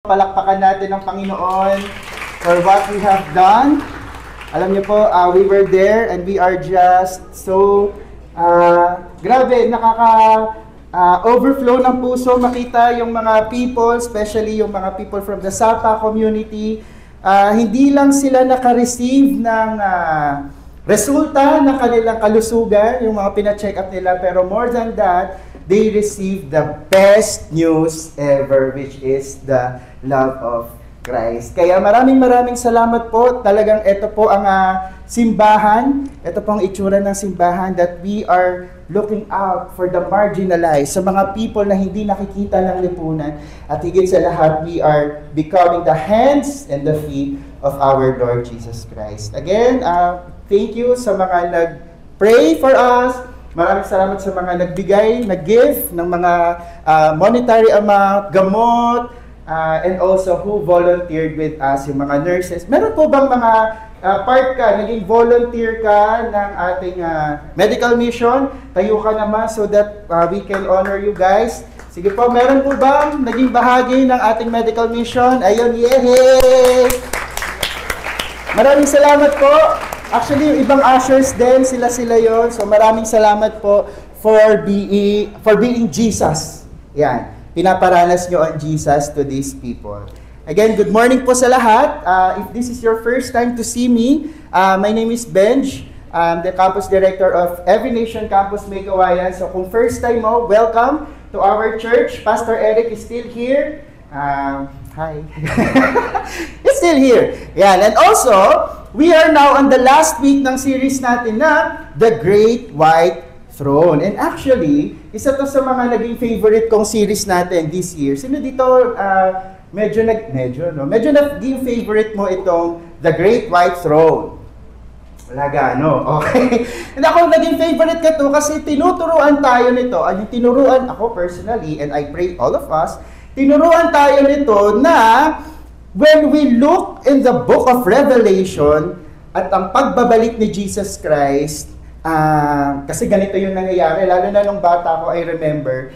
Palakpakan natin ang Panginoon for what we have done. Alam niyo po, we were there and we are just so, grabe, overflow ng puso makita yung mga people, especially yung mga people from the Sapa community. Hindi lang sila naka-receive ng resulta ng kanilang kalusugan, yung mga pina-check up nila, pero more than that, they received the best news ever, which is the love of Christ. Kaya maraming salamat po. Talagang ito po ang simbahan. Ito po ang itsura ng simbahan that we are looking out for the marginalized, sa mga people na hindi nakikita ng lipunan. At higit sa lahat, we are becoming the hands and the feet of our Lord Jesus Christ. Again, thank you sa mga nag-pray for us. Maraming salamat sa mga nagbigay, nag-give ng mga monetary amount, gamot, and also who volunteered with us, yung mga nurses. Meron po bang mga part ka, naging volunteer ka ng ating medical mission? Tayo ka naman so that we can honor you guys. Sige po, meron po bang naging bahagi ng ating medical mission? Ayun, yehey! Maraming salamat po. Actually, yung ibang ushers din, sila yon. So maraming salamat po for being Jesus. Yan. Pinaparanas nyo ang Jesus to these people. Again, good morning po sa lahat. If this is your first time to see me, my name is Benj. I'm the campus director of Every Nation Campus Maykawayan. So kung first time mo, welcome to our church. Pastor Eric is still here. Hi. He's still here. Yan. And also, we are now on the last week ng series natin na The Great White Throne. And actually, isa to sa mga naging favorite kong series natin this year. Sino dito medyo naging favorite mo itong The Great White Throne? Wala gaano. Okay. And ako naging favorite ka to kasi tinuturuan tayo nito. Tinuruan ako personally, and I pray all of us, tinuruan tayo nito na when we look in the book of Revelation at ang pagbabalik ni Jesus Christ, kasi ganito yung nangyayari, lalo na nung bata ko, I remember,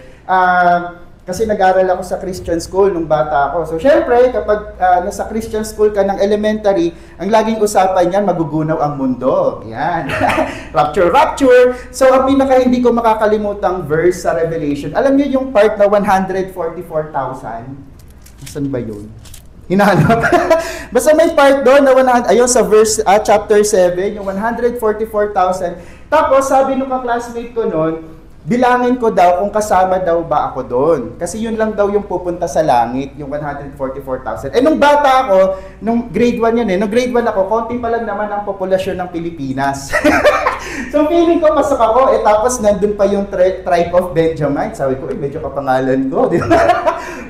kasi nag-aral ako sa Christian school nung bata ako. So, syempre, kapag nasa Christian school ka ng elementary, ang laging usapan niyan, magugunaw ang mundo. Yan. Rapture. So, ang pinaka hindi ko makakalimutang verse sa Revelation, alam niyo yung part na 144,000? Saan ba yun? Hinahanap. Basta may part doon na ayun sa verse chapter 7, yung 144,000. Tapos sabi nung ka-classmate ko noon, bilangin ko daw kung kasama daw ba ako doon. Kasi yun lang daw yung pupunta sa langit, yung 144,000. Eh nung bata ako, nung grade 1 yan nung grade 1 ako, konti pa lang naman ang populasyon ng Pilipinas. So feeling ko pasok ako, tapos nandun pa yung tribe of Benjamin. Sabi ko, medyo kapangalan ko.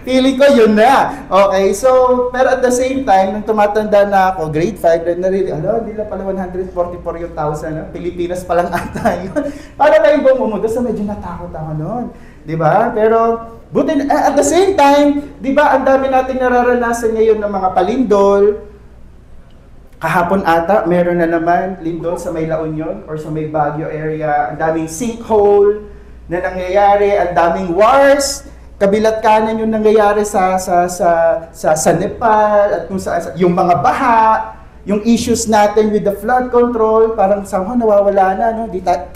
Feeling ko yun na. Okay, so, pero at the same time, nung tumatanda na ako, grade 5, hindi na pala 144 yung 1,000. Pilipinas pa lang ata yun. Para tayo bumumunod, so medyo natakot ako noon. Diba? Pero, buti, at the same time, diba, ang dami natin nararanasan ngayon ng mga palindol. Kahapon ata, meron na naman lindol sa may La Union or sa may Baguio area. Ang daming sinkhole na nangyayari, ang daming wars. Kabilat kanan yung nangyayari sa Nepal at kung yung mga baha, yung issues natin with the flood control, parang somehow nawawala na, no? Di dapat.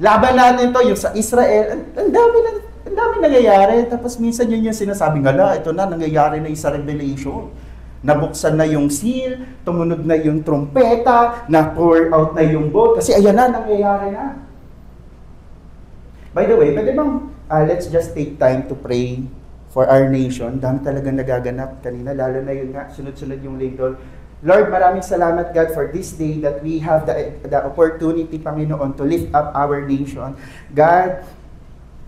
Laban natin to, yung sa Israel, ang dami nangyayari. Tapos minsan yun yung sinasabi nga, ito na, nangyayari na sa Revelation. Nabuksan na yung seal, tumunog na yung trumpeta, na-pour out na yung boat, kasi ayan na, nangyayari na. By the way, pwede bang let's just take time to pray for our nation. Dami talaga nagaganap kanina, lalo na yun nga, sunod-sunod yung lindol. Lord, maraming salamat, God, for this day that we have the opportunity, Panginoon, to lift up our nation. God,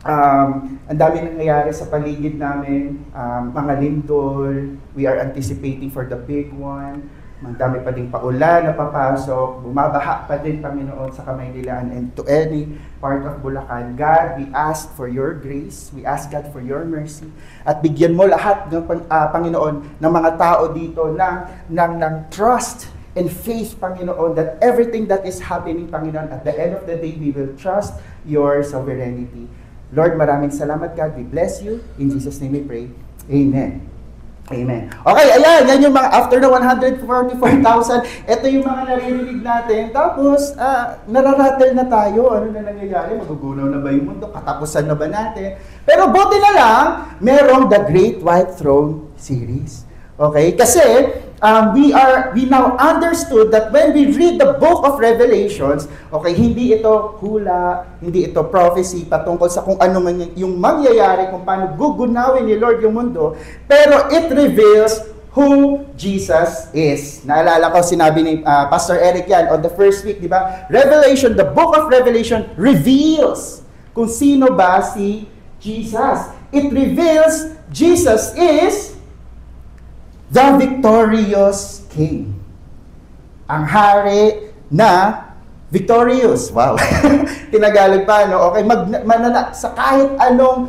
ang dami nangyayari sa paligid namin, mga lindol, we are anticipating for the big one. Ang dami pa ding paulan na papasok, bumabaha pa din, Panginoon, sa Kamaynilaan and to any part of Bulacan. God, we ask for your grace, we ask, God, for your mercy, at bigyan mo lahat ng Panginoon ng mga tao dito ng trust and faith, Panginoon, that everything that is happening, Panginoon, at the end of the day, we will trust your sovereignty. Lord, maraming salamat, God. We bless you. In Jesus' name we pray. Amen. Amen. Okay, ayan, yan yung mga after the 144,000, ito yung mga naririnig natin. Tapos, nararatel na tayo. Ano na nangyayari? Magugunaw na ba yung mundo? Katapusan na ba natin? Pero buti na lang, merong The Great White Throne series. Okay? Kasi, we now understood that when we read the book of Revelations, okay, hindi ito hula, hindi ito prophecy patungkol sa kung ano man yung mangyayari, kung paano gugunawin ni Lord yung mundo, pero it reveals who Jesus is. Naalala ko, sinabi ni Pastor Eric yan on the first week, di ba? Revelation, the book of Revelation reveals kung sino ba si Jesus. It reveals Jesus is the victorious King. Ang hari na victorious. Wow. Tinagalog pa, no? Okay, sa kahit anong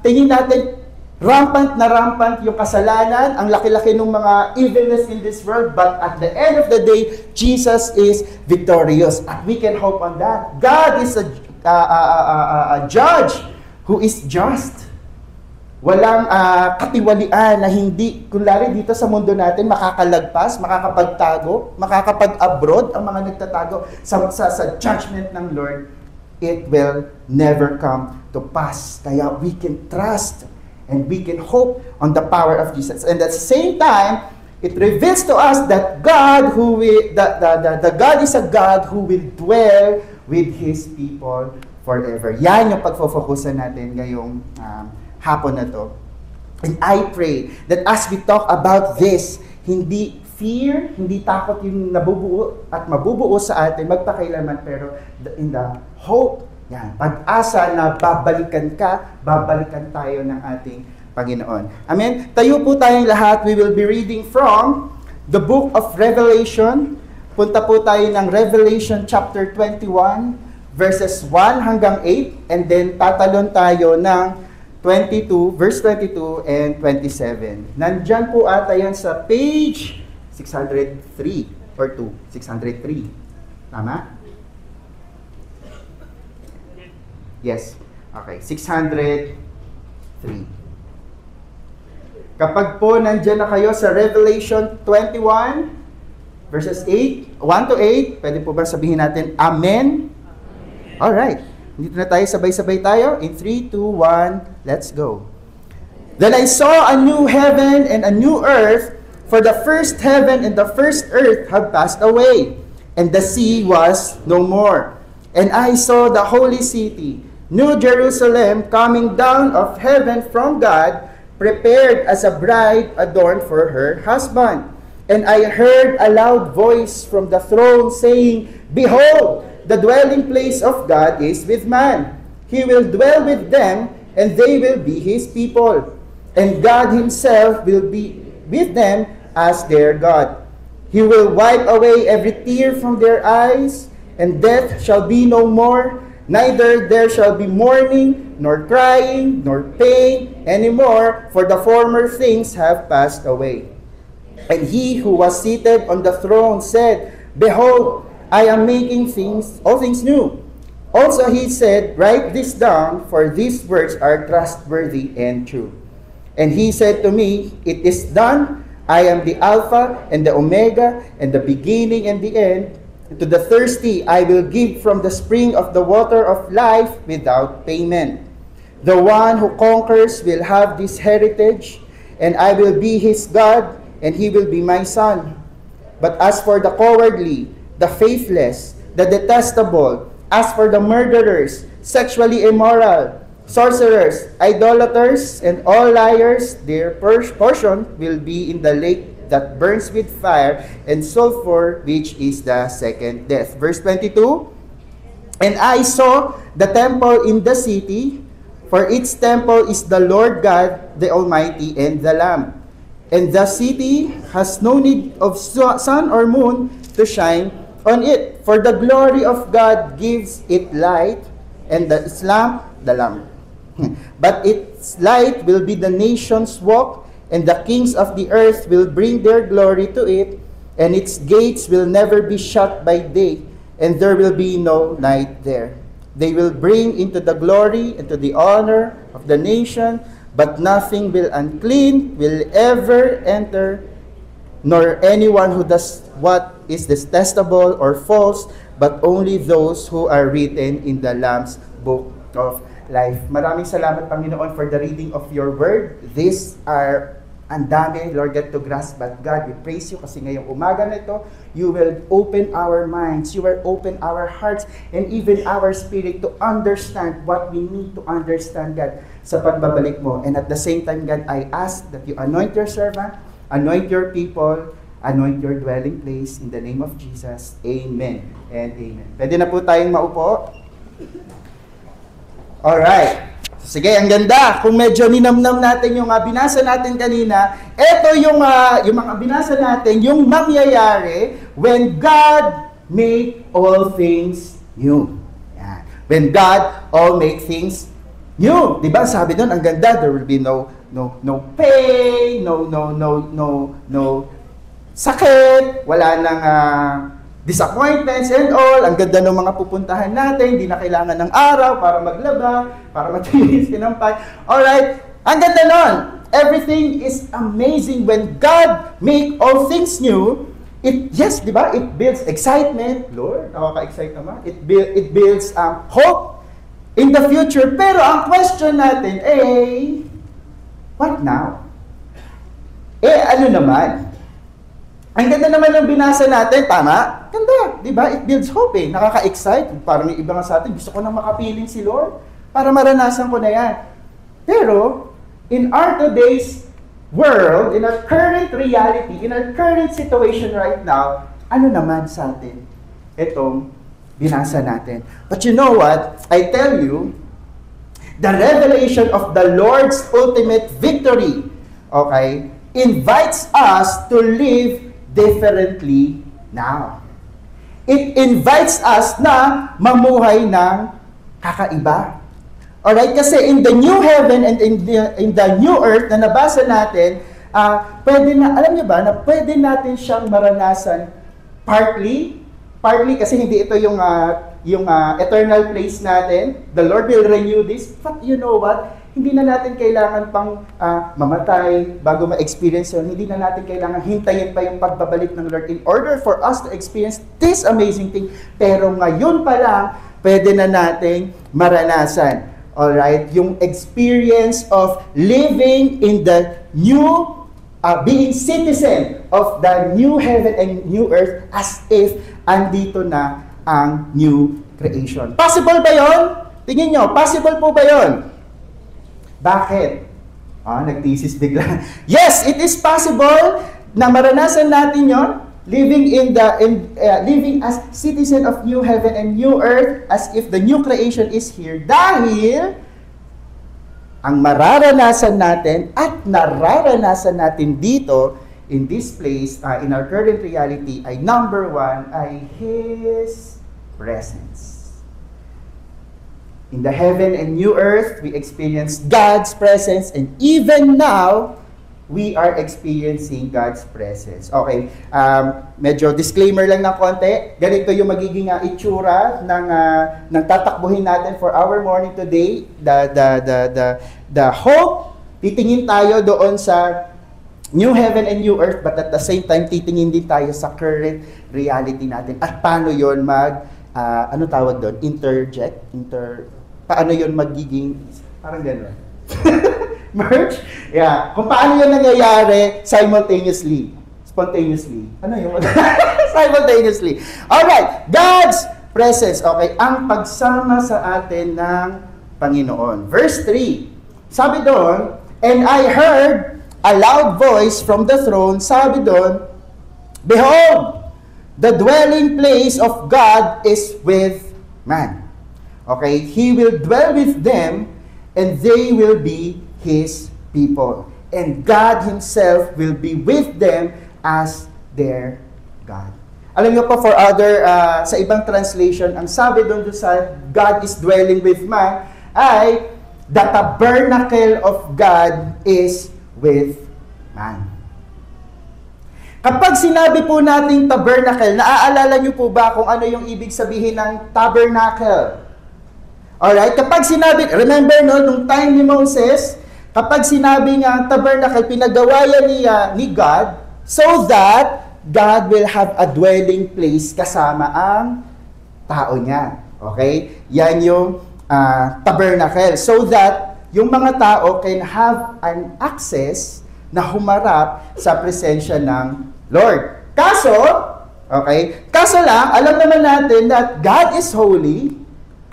tingin natin, rampant yung kasalanan, ang laki-laki ng mga evilness in this world, but at the end of the day, Jesus is victorious. At we can hope on that. God is a judge who is just. Walang katiwalian na hindi, kunwari dito sa mundo natin, makakalagpas, makakapagtago, makakapag-abroad ang mga nagtatago sa judgment ng Lord. It will never come to pass. Kaya we can trust and we can hope on the power of Jesus. And at the same time, it reveals to us that God God is a God who will dwell with His people forever. Yan yung pagfofokusan natin ngayong hapon na to. And I pray that as we talk about this, hindi fear, hindi takot yung nabubuo at mabubuo sa atin magpakailaman, pero in the hope, yan, pag-asa na babalikan tayo ng ating Panginoon. Amen? Tayo po tayong lahat, we will be reading from the book of Revelation. Punta po tayo ng Revelation chapter 21, verses 1 hanggang 8, and then tatalon tayo ng 22, verse 22 and 27. Nandyan po ata yan sa page 603 or 2, 603. Tama? Yes. Okay, 603. Kapag po nandyan na kayo sa Revelation 21, verses 1 to 8, pwede po ba sabihin natin, Amen? Alright. Dito na tayo, sabay-sabay tayo. In 3, 2, 1, let's go. Then I saw a new heaven and a new earth, for the first heaven and the first earth have passed away, and the sea was no more. And I saw the holy city, New Jerusalem, coming down of heaven from God, prepared as a bride adorned for her husband. And I heard a loud voice from the throne saying, Behold, the dwelling place of God is with man. He will dwell with them, and they will be His people. And God Himself will be with them as their God. He will wipe away every tear from their eyes, and death shall be no more. Neither there shall be mourning, nor crying, nor pain anymore, for the former things have passed away. And He who was seated on the throne said, Behold, I am making all things new. Also He said, Write this down, for these words are trustworthy and true. And He said to me, It is done. I am the Alpha and the Omega, and the beginning and the end. And to the thirsty I will give from the spring of the water of life without payment. The one who conquers will have this heritage, and I will be his God, and he will be my son. But as for the cowardly, the faithless, the detestable, as for the murderers, sexually immoral, sorcerers, idolaters, and all liars, their portion will be in the lake that burns with fire and sulfur, which is the second death. Verse 22, And I saw the temple in the city, for its temple is the Lord God, the Almighty, and the Lamb. And the city has no need of sun or moon to shine on it, for the glory of God gives it light, and its lamp, the Lamb. But its light will be the nations walk, and the kings of the earth will bring their glory to it, and its gates will never be shut by day, and there will be no night there. They will bring into the glory and to the honor of the nation but nothing will unclean will ever enter, nor anyone who does what is detestable or false, but only those who are written in the Lamb's book of life. Maraming salamat, Panginoon, for the reading of your word. These are ang dami, Lord, get to grasp. But God, we praise you kasi ngayong umaga na ito, you will open our minds, you will open our hearts, and even our spirit to understand what we need to understand, God, sa pagbabalik mo. And at the same time, God, I ask that you anoint your servant, anoint your people, anoint your dwelling place in the name of Jesus. Amen and amen. Pwede na po tayong maupo. Alright. Sige, ang ganda. Kung medyo ninamnam natin yung binasa natin kanina, ito yung mga binasa natin, yung mangyayari when God make all things new. Yan. When God all make things new. Diba? Sabi doon, ang ganda, there will be no pain, no sakit, wala nang disappointments and all. Ang ganda ng mga pupuntahan natin, hindi na kailangan ng araw para maglaba, para matinis sinampay. Alright, ang ganda nun. Everything is amazing when God make all things new. Yes, di ba? It builds excitement. Lord, nakaka-excite naman. It builds hope in the future. Pero ang question natin, what now? Ano naman? Ang ganda naman ng binasa natin, tama? Ganda, di ba? It builds hope Nakaka-excite. Parang yung iba nga sa atin, gusto ko nang makapiling si Lord para maranasan ko na yan. Pero, in our today's world, in our current reality, in our current situation right now, ano naman sa atin? Itong binasa natin. But you know what? I tell you, the revelation of the Lord's ultimate victory, okay, invites us to live differently now. It invites us na mamuhay ng kakaiba. Alright? Kasi in the new heaven and in the new earth na nabasa natin, pwede na, alam niyo ba, na pwede natin siyang maranasan partly kasi hindi ito yung eternal place natin. The Lord will renew this. But you know what? Hindi na natin kailangan pang mamatay bago ma-experience yun. Hindi na natin kailangan hintayin pa yung pagbabalik ng Lord in order for us to experience this amazing thing. Pero ngayon pa lang, pwede na nating maranasan. Alright? Yung experience of living in the new, being citizen of the new heaven and new earth as if andito na ang new creation. Possible ba yun? Tingin nyo, possible po ba yun? Bakit? Nagtisis bigla. Yes, it is possible na maranasan natin yon, living as citizen of new heaven and new earth as if the new creation is here, dahil ang mararanasan natin at nararanasan natin dito in this place, in our current reality, ay number one, ay His presence. In the heaven and new earth, we experience God's presence, and even now, we are experiencing God's presence. Okay, medyo disclaimer lang ng konti. Ganito yung magiging itsura ng tatakbuhin natin for our morning today. The hope, titingin tayo doon sa new heaven and new earth, but at the same time, titingin din tayo sa current reality natin. At paano yon ano tawag doon? Paano yun magiging, parang gano'n. Merge? Yeah. Kung paano yun nangyayari simultaneously. Spontaneously. Ano yun? Simultaneously. Alright. God's presence. Okay. Ang pagsama sa atin ng Panginoon. Verse 3. Sabi doon, and I heard a loud voice from the throne. Sabi doon, behold, the dwelling place of God is with man. Okay, He will dwell with them, and they will be His people. And God Himself will be with them as their God. Alam niyo po, for other, sa ibang translation, ang sabi doon sa God is dwelling with man, ay, the tabernacle of God is with man. Kapag sinabi po nating tabernacle, naaalala niyo po ba kung ano yung ibig sabihin ng tabernacle? Alright, kapag sinabi, remember no, nung time ni Moses, Kapag sinabi nga ang tabernacle, pinagawa yan ni God so that God will have a dwelling place kasama ang tao niya. Okay? Yan yung tabernacle. So that yung mga tao can have an access na humarap sa presensya ng Lord. Kaso lang, alam naman natin that God is holy.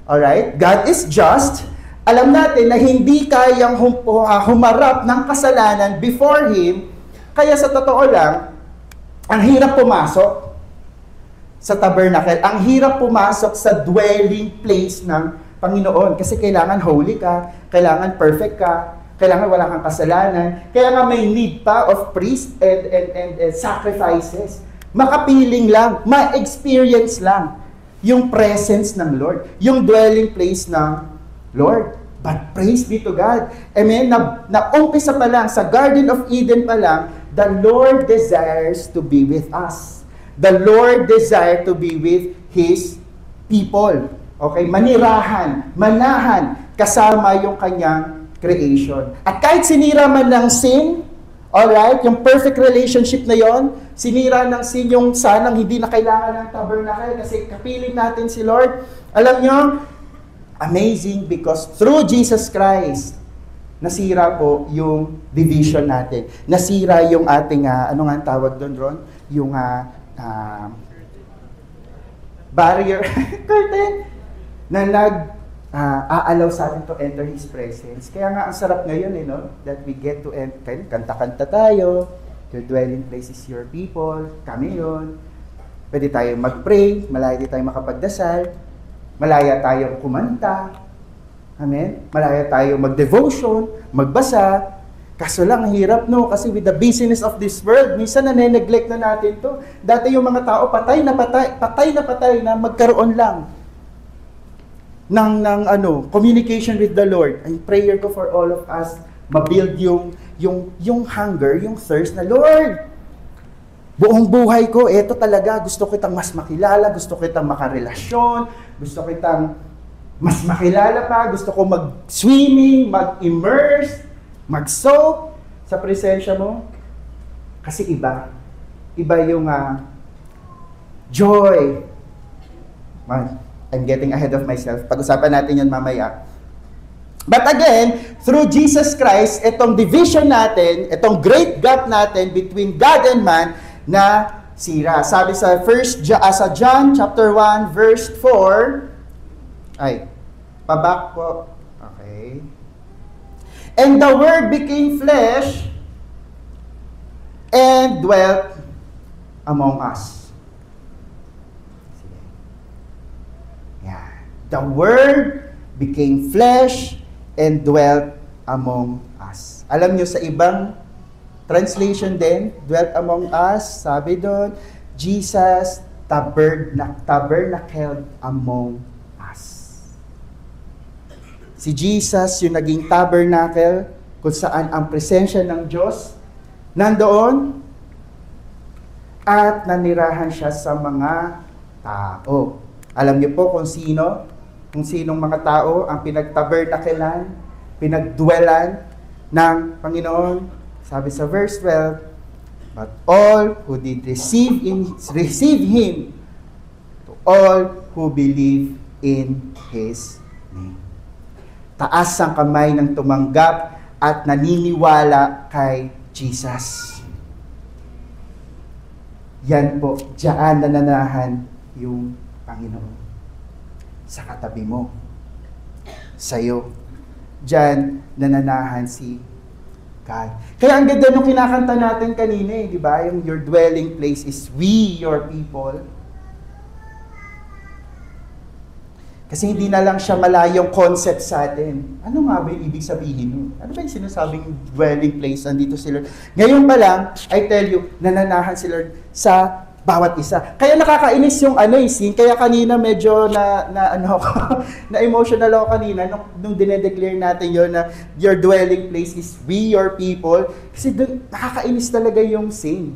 Alright? God is just. Alam natin na hindi kayang humarap ng kasalanan before Him. Kaya sa totoo lang, ang hirap pumasok sa tabernacle. Ang hirap pumasok sa dwelling place ng Panginoon. Kasi kailangan holy ka, kailangan perfect ka, kailangan wala kang kasalanan. Kaya nga may need pa of priest and sacrifices. Makapiling lang, ma-experience lang yung presence ng Lord, yung dwelling place ng Lord. But praise be to God. Amen? Na-umpisa pa lang, sa Garden of Eden pa lang, the Lord desires to be with us. The Lord desires to be with His people. Okay? Manirahan, manahan, kasama yung kanyang creation. At kahit sinira man ng sin, alright, yung perfect relationship na yon, sinira ng sin yung sanang hindi na kailangan ng tabernacle kasi kapiling natin si Lord. Alam nyo, amazing because through Jesus Christ, nasira po yung division natin. Nasira yung ating, ano nga ang tawag doon, Ron? Yung barrier, curtain, na aalaw sa atin to enter His presence. Kaya nga, ang sarap ngayon, no? That we get to enter, kanta-kanta tayo, your dwelling place is your people, kami yun. Pwede tayo mag-pray, malaya tayo makapagdasal, malaya tayong kumanta, amen? Malaya tayo mag-devotion, magbasa. Kaso lang, ang hirap, no? Kasi with the busyness of this world, minsan na-neglect na natin to. Dati yung mga tao, patay na magkaroon lang ng communication with the Lord. Ang prayer ko for all of us, mabuild yung hunger, yung thirst na, Lord, buong buhay ko, eto talaga, gusto kitang mas makilala, gusto kitang makarelasyon, gusto kitang mas makilala pa, gusto ko mag-swimming, mag-immerse, mag-soak sa presensya mo. Kasi iba yung joy. I'm getting ahead of myself. Pag-usapan natin yan mamaya. But again, through Jesus Christ, itong division natin, itong great gap natin between God and man na sira. Sabi sa John chapter 1 verse 4, paback po. Okay. And the Word became flesh and dwelt among us. The Word became flesh and dwelt among us. Alam nyo, sa ibang translation din, dwelt among us, sabi doon, Jesus tabernacled among us. Si Jesus, yung naging tabernacle, kung saan ang presensya ng Diyos nandoon, at nanirahan siya sa mga tao. Alam niyo po kung sinong mga tao ang pinagtabernakelan, pinagdwelan ng Panginoon. Sabi sa verse 12, but all who did receive Him, to all who believe in His name. Taas ang kamay ng tumanggap at naniniwala kay Jesus. Yan po, diyan nananahan yung Panginoon. Sa katabi mo, sa'yo, diyan nananahan si God. Kaya ang ganda nung kinakanta natin kanina, di ba? Yung your dwelling place is we, your people. Kasi hindi na lang siya malayong concept sa atin. Ano nga ba yung ibig sabihin nun? Ano ba yung sinasabing dwelling place? Nandito si Lord. Ngayon pa lang, I tell you, nananahan si Lord sa bawat isa. Kaya nakakainis yung scene. Kaya kanina medyo na emotional ako kanina nung dinedeclare natin yon na your dwelling place is we, your people. Kasi dun, nakakainis talaga yung sin.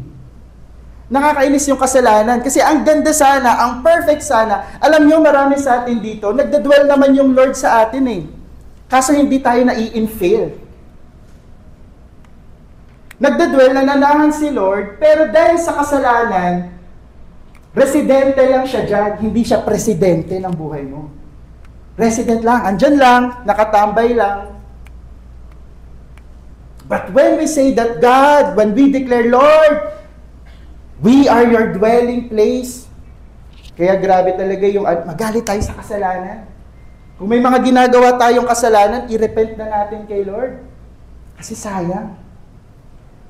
Nakakainis yung kasalanan. Kasi ang ganda sana, ang perfect sana. Alam nyo, marami sa atin dito, nagdadwell naman yung Lord sa atin eh. Kaso hindi tayo nai-infill. Nagdadwell, nananahan si Lord, pero dahil sa kasalanan, residente lang siya dyan, hindi siya presidente ng buhay mo. Resident lang, andyan lang, nakatambay lang. But when we say that God, when we declare, Lord, we are your dwelling place, kaya grabe talaga yung magalit tayo sa kasalanan. Kung may mga ginagawa tayong kasalanan, i-repent na natin kay Lord. Kasi sayang.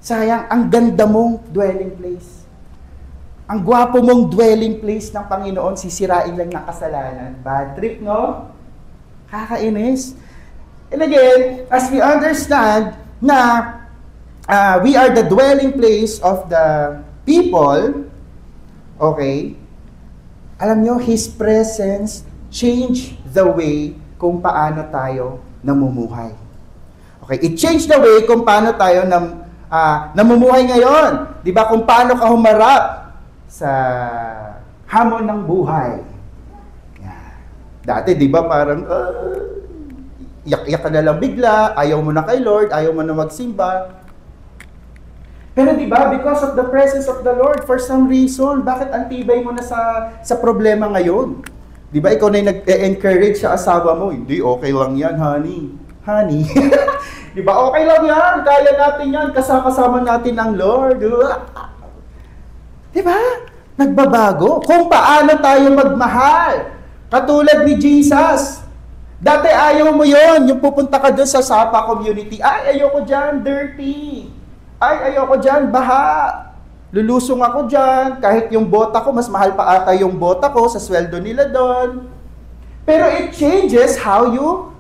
Sayang, ang ganda mong dwelling place. Ang gwapo mong dwelling place ng Panginoon, sisirain lang ng kasalanan. Bad trip, no? Kakainis. And again, as we understand na we are the dwelling place of the people, okay, alam nyo, His presence change the way kung paano tayo namumuhay. Okay, it changed the way kung paano tayo namumuhay ngayon. Di ba? Kung paano ka humarap sa hamon ng buhay. Dati, di ba, parang iyak-iyak ka na lang bigla, ayaw mo na kay Lord, ayaw mo na magsimba. Pero di ba, because of the presence of the Lord, for some reason, bakit antibay mo na sa problema ngayon? Di ba, ikaw na yung nag-encourage sa asawa mo, hindi, okay lang yan, honey. Honey. Di ba, okay lang yan, kaya natin yan, kasama natin ang Lord. Di ba? Nagbabago. Kung paano tayo magmahal. Katulad ni Jesus. Dati ayaw mo yon, yung pupunta ka doon sa Sapa community. Ay, ayoko dyan, dirty. Ay, ayoko dyan, baha. Lulusong ako dyan. Kahit yung bota ko, mas mahal pa ata yung bota ko sa sweldo nila doon. Pero it changes how you,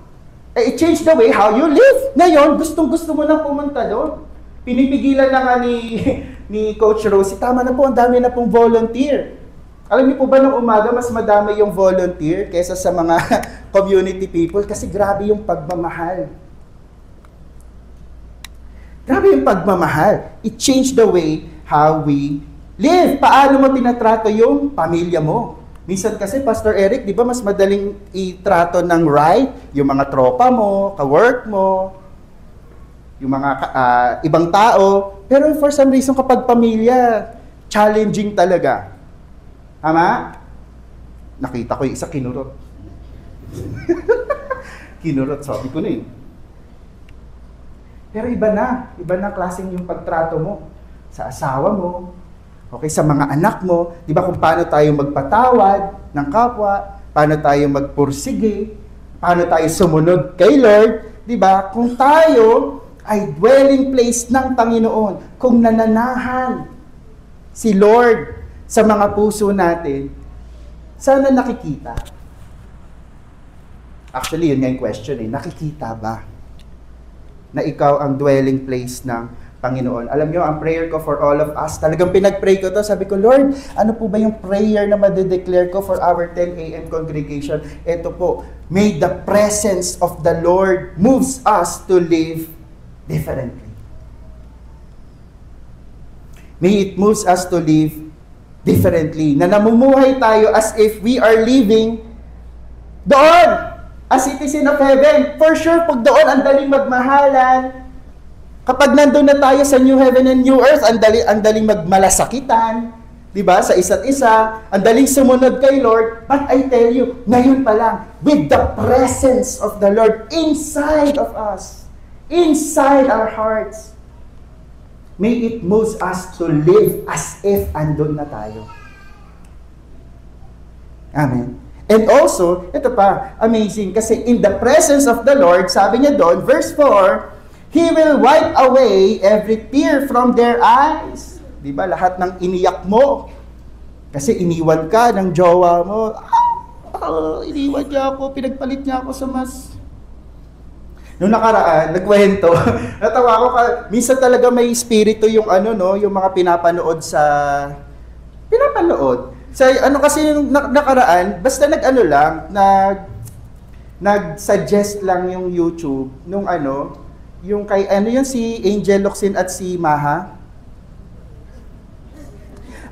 it changed the way how you live. Ngayon, gustong-gusto mo nang pumunta doon. Pinipigilan na nga ni Coach Rosie, tama na po, ang dami na pong volunteer. Alam niyo po ba nung umaga, mas madami yung volunteer kaysa sa mga community people kasi grabe yung pagmamahal. Grabe yung pagmamahal. It changed the way how we live. Paano mo tinatrato yung pamilya mo? Minsan kasi, Pastor Eric, di ba mas madaling itrato ng right yung mga tropa mo, ka-work mo, yung mga ibang tao. Pero for some reason, kapag pamilya, challenging talaga. Tama? Nakita ko yung isa kinurot. Kinurot, sabi ko na eh. Pero iba na klaseng yung pagtrato mo sa asawa mo, okay, sa mga anak mo. Di ba kung paano tayo magpatawad ng kapwa, paano tayo magpursige, paano tayo sumunod kay Lord, di ba? Kung tayo ay dwelling place ng Panginoon, kung nananahan si Lord sa mga puso natin, sana nakikita. Actually, yun nga yung question eh. Nakikita ba na ikaw ang dwelling place ng Panginoon? Alam nyo, ang prayer ko for all of us, talagang pinag-pray ko to. Sabi ko, Lord, ano po ba yung prayer na madedeclare ko for our 10 a.m. congregation? Ito po, may the presence of the Lord moves us to live differently. May it moves us to live differently. Na namumuhay tayo as if we are living doon, as citizen of heaven. For sure, pag doon, ang daling magmahalan. Kapag nandun na tayo sa new heaven and new earth, ang daling magmalasakitan. Diba? Sa isa't isa. Ang daling sumunod kay Lord. But I tell you, ngayon pa lang, with the presence of the Lord inside of us, inside our hearts, may it moves us to live as if andun na tayo. Amen. And also, ito pa, amazing, kasi in the presence of the Lord, sabi niya doon, verse 4, He will wipe away every tear from their eyes. Diba? Lahat ng iniyak mo. Kasi iniwan ka ng jowa mo. Iniwan niya ako, pinagpalit niya ako sa mas... Noong nakaraan, nagkwento, natawa ko, minsan talaga may espiritu yung yung mga pinapanood. Sa kasi yung nakaraan, basta nag-suggest lang yung YouTube nung yung kay si Angel Locsin at si Maha.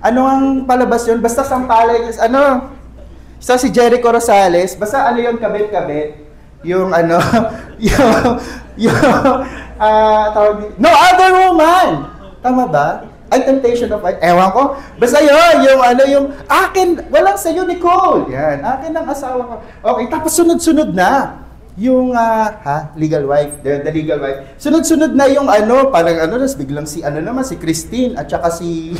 Ano ang palabas yun? Basta sampalay, sa si Jericho Rosales, basta yun, kabit-kabit. Yung No other woman! Tama ba? Ang temptation of life. Ewan ko. Basta yun, yung akin, walang sa'yo, Nicole. Yan, akin ang asawa ko. Okay, tapos sunod-sunod na. Yung, legal wife, the legal wife. Sunod-sunod na yung parang tapos biglang si Christine, at saka si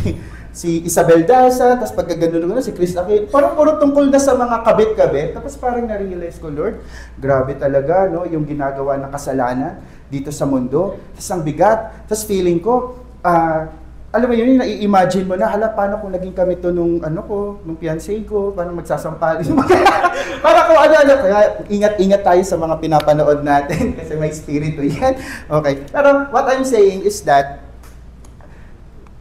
Isabel Daza, tapos pagkagano'n si Chris Aquino. Parang puro tungkol na sa mga kabit-kabit. Tapos parang na-realize ko, Lord, grabe talaga, no, yung ginagawa ng kasalanan dito sa mundo. Tapos ang bigat. Tapos feeling ko, alam mo yun, nai-imagine mo na, paano kung naging kami to nung fiancé ko, paano magsasampal. Para kung kaya ingat-ingat tayo sa mga pinapanood natin, kasi may spirito yan. Okay. Pero what I'm saying is that,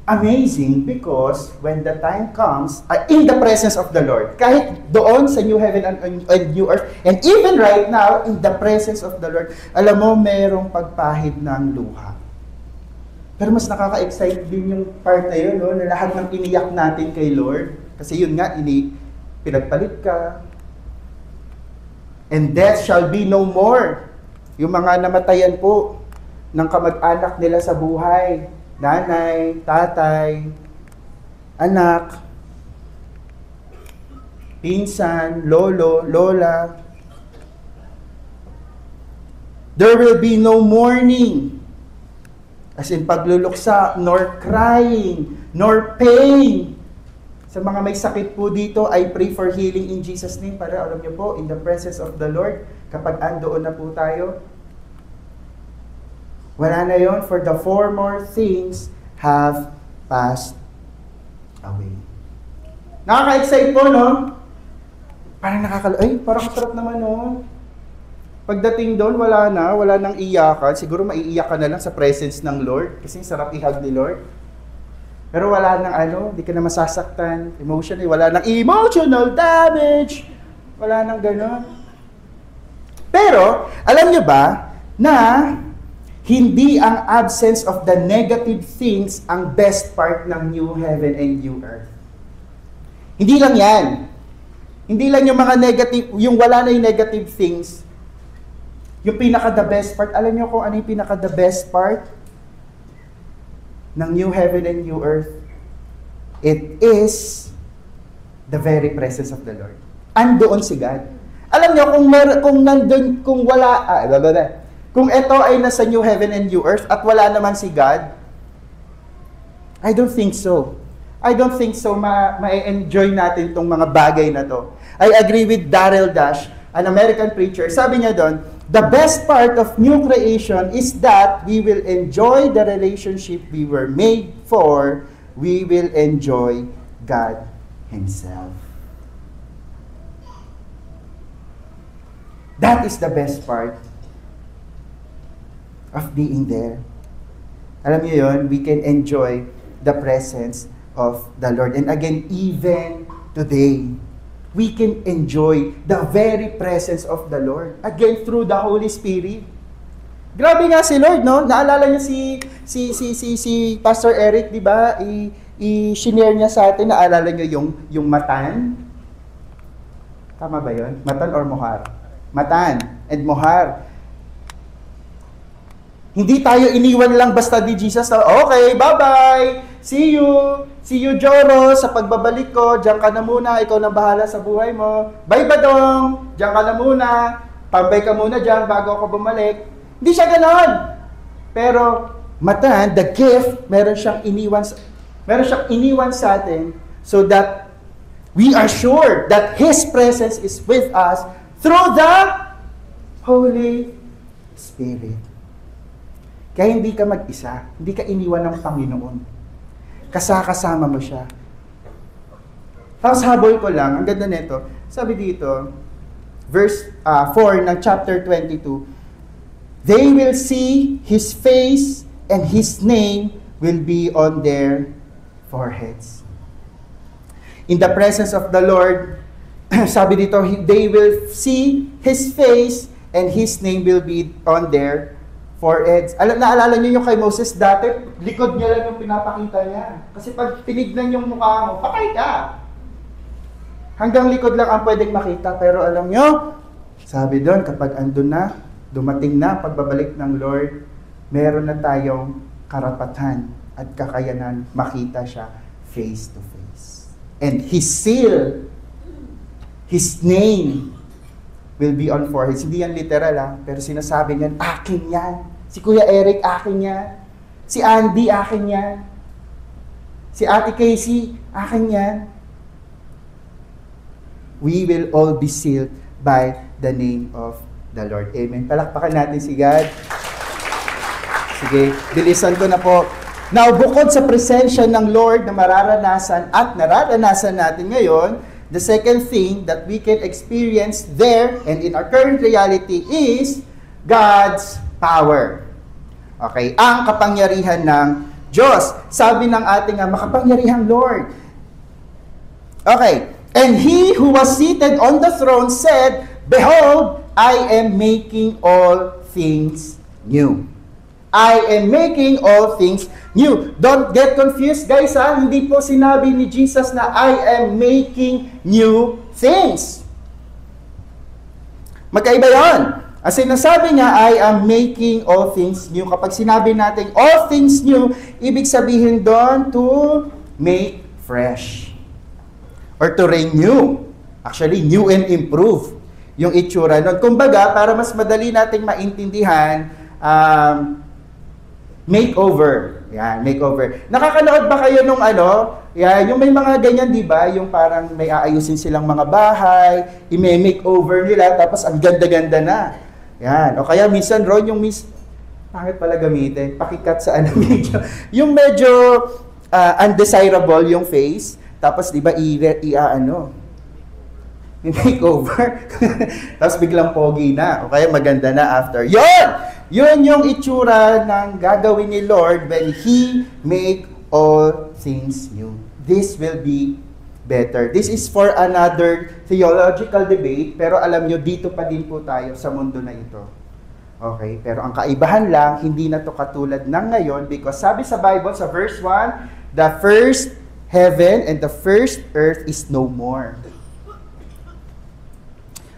amazing because when the time comes, in the presence of the Lord, kahit doon sa new heaven and new earth, and even right now, in the presence of the Lord, alam mo, merong pagpahid ng luha. Pero mas nakaka-excite din yung part na yun, no? Na lahat ng iniyak natin kay Lord. Kasi yun nga, pinagpalit ka. And death shall be no more. Yung mga namatayan po ng kamag-anak nila sa buhay. Nanay, tatay, anak, pinsan, lolo, lola. There will be no mourning. As in pagluluksa, nor crying, nor pain. Sa mga may sakit po dito, I pray for healing in Jesus' name. Para alam niyo po, in the presence of the Lord, kapag andoon na po tayo, wala na yon, for the former things have passed away. Nakaka-excite po, no? Parang parang sarap naman, no? Pagdating doon, wala nang iyakan. Siguro maiiyak ka na lang sa presence ng Lord. Kasi sarap ihag ni Lord. Pero wala nang di ka na masasaktan. Emotionally, wala nang emotional damage. Wala nang gano'n. Pero, alam nyo ba, na hindi ang absence of the negative things ang best part ng new heaven and new earth. Hindi lang yan. Hindi lang yung mga negative, yung wala na yung negative things. Yung pinaka-the best part, alam nyo kung ano yung pinaka-the best part ng new heaven and new earth? It is the very presence of the Lord. Andoon si God. Alam nyo, kung ito ay nasa new heaven and new earth at wala naman si God, I don't think so. I don't think so ma-enjoy natin tong mga bagay na to. I agree with Darrell Dash, an American preacher. Sabi niya doon, the best part of new creation is that we will enjoy the relationship we were made for. We will enjoy God Himself. That is the best part of being there. Alam niyo yun, we can enjoy the presence of the Lord. And again, even today, we can enjoy the very presence of the Lord. Again, through the Holy Spirit. Grabe nga si Lord, no? Naalala niyo si Pastor Eric, di ba? I-share niya sa atin, naalala niyo yung matan? Tama ba yun? Matan or mohar? Matan and mohar. Hindi tayo iniwan lang basta di Jesus. Okay, bye-bye! See you, Joro, sa pagbabalik ko. Diyan ka na muna, ikaw na bahala sa buhay mo. Bye, Badong! Diyan ka na muna. Tambay ka muna diyan bago ako bumalik. Hindi siya ganon. Pero, matan, the gift, meron siyang iniwan sa atin so that we are sure that His presence is with us through the Holy Spirit. Kaya hindi ka mag-isa. Hindi ka iniwan ng Panginoon. Kasama mo siya. Tapos habol ko lang, ang ganda nito, sabi dito, verse 4 ng chapter 22, they will see His face and His name will be on their foreheads. In the presence of the Lord, sabi dito, they will see His face and His name will be on their foreheads. Naalala niyo yung kay Moses dati, likod niya lang yung pinapakita niya. Kasi pag tinignan yung mukha mo, patay ka. Hanggang likod lang ang pwedeng makita. Pero alam niyo, sabi doon, kapag andun na, dumating na pagbabalik ng Lord, meron na tayong karapatan at kakayanan makita siya face to face. And His seal, His name will be on foreheads. Hindi yan literal pero sinasabi niyan, akin yan. Si Kuya Eric, akin yan. Si Andy, akin yan. Si Ate Casey, akin yan. We will all be sealed by the name of the Lord. Amen. Palakpakan natin si God. Sige, bilisan ko na po. Now, bukod sa presensya ng Lord na mararanasan at nararanasan natin ngayon, the second thing that we can experience there and in our current reality is God's power. Okay, ang kapangyarihan ng Diyos. Sabi ng ating makapangyarihang Lord. Okay, and He who was seated on the throne said, Behold, I am making all things new. I am making all things new. Don't get confused, guys, Hindi po sinabi ni Jesus na I am making new things. Magkaiba yun. As sinasabi niya, I am making all things new. Kapag sinabi natin all things new, ibig sabihin doon to make fresh. Or to renew. Actually, new and improve yung itsura nun. Kumbaga, para mas madali nating maintindihan, makeover. Yan, makeover. Nakakanood ba kayo nung yan, yung may mga ganyan, di ba? Yung parang may aayusin silang mga bahay, i-makeover nila, tapos ang ganda-ganda na. Yan. O kaya minsan, Ron, yung pangit pala gamitin, pakikat sa medyo, yung medyo undesirable yung face, tapos di ba, makeover. Tapos biglang pogi na. O kaya maganda na after. Yun yung itsura ng gagawin ni Lord when He make all things new. This will be better. This is for another theological debate, pero alam nyo, dito pa din po tayo sa mundo na ito. Okay? Pero ang kaibahan lang, hindi na to katulad ng ngayon because sabi sa Bible, sa verse 1, the first heaven and the first earth is no more.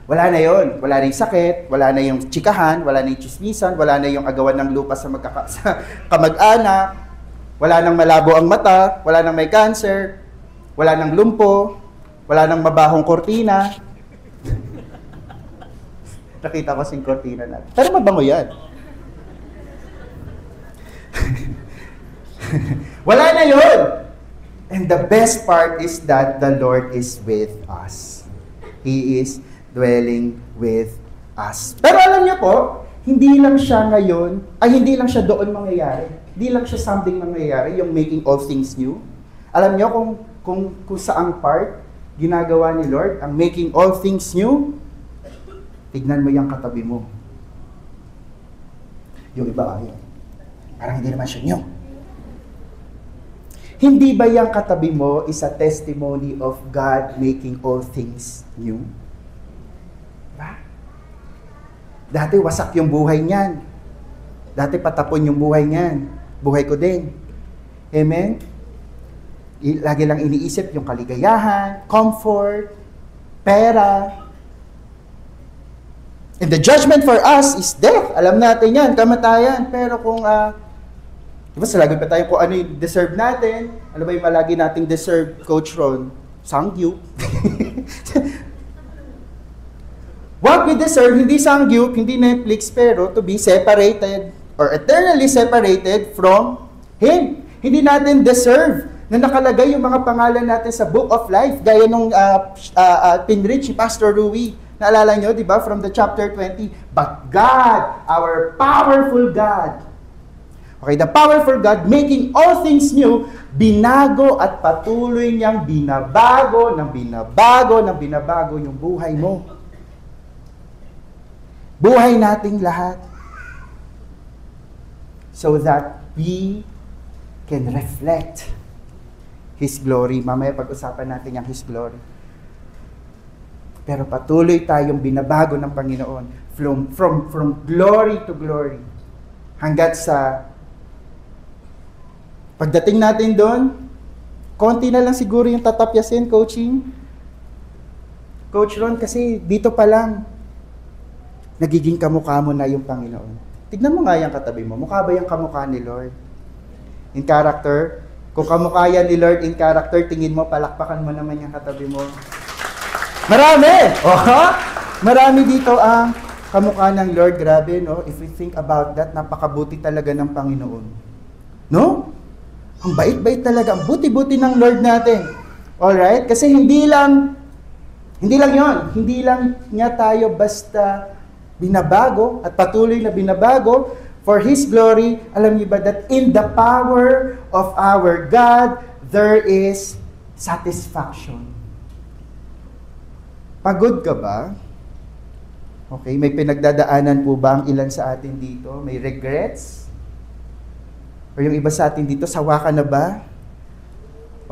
Wala na yon, wala na yung sakit, wala na yung tsikahan, wala na yung chismisan, wala na yung agawan ng lupa sa kamag-anak, wala nang malabo ang mata, wala nang may cancer, wala nang lumpo, wala nang mabahong kortina. Nakita ko sing kortina natin. Pero mabango yan. Wala na yon. And the best part is that the Lord is with us. He is dwelling with us. Pero alam niyo po, hindi lang siya ngayon, hindi lang siya doon mangyayari. Hindi lang siya something mangyayari, yung making all things new. Alam niyo kung saang part ginagawa ni Lord, ang making all things new, tignan mo yung katabi mo. Yung iba ayaw. Parang hindi naman siya new. Hindi ba yung katabi mo is a testimony of God making all things new? Dati wasak yung buhay niyan. Dati patapon yung buhay niyan. Buhay ko din. Amen? Lagi lang iniisip yung kaligayahan, comfort, pera. And the judgment for us is death. Alam natin yan, kamatayan. Pero kung, diba lagi pa tayo kung ano yung deserve natin, ano ba yung malagi nating deserve, Coach Ron? Sangyup. What we deserve, hindi Sangyup, hindi Netflix, pero to be separated or eternally separated from Him. Hindi natin deserve na nakalagay yung mga pangalan natin sa Book of Life, gaya nung pinreach ni Pastor Rui. Naalala nyo, di ba, from the chapter 20, but God, our powerful God, okay, the powerful God, making all things new, binago at patuloy niyang binabago yung buhay mo. Buhay nating lahat. So that we can reflect His glory. Mamaya pag-usapan natin yung His glory. Pero patuloy tayong binabago ng Panginoon from glory to glory. Hanggat sa pagdating natin doon, konti na lang siguro yung tatapyasin, coaching. Coach Ron, kasi dito pa lang, nagiging kamukha mo na yung Panginoon. Tignan mo nga yung katabi mo. Mukha ba yung kamukha ni Lord? In character? Kung kamukha yan ni Lord in character, tingin mo, palakpakan mo naman yung katabi mo. Marami! Marami dito ang kamukha ng Lord. Grabe, no? If we think about that, napakabuti talaga ng Panginoon. No? Ang bait-bait talaga. Ang buti-buti ng Lord natin. Alright? Kasi hindi lang yon. Hindi lang niya tayo basta binabago at patuloy na binabago for His glory. Alam niyo ba that in the power of our God, there is satisfaction. Pagod ka ba? Okay, may pinagdadaanan po ba ang ilan sa atin dito? May regrets? O yung iba sa atin dito, sawa ka na ba?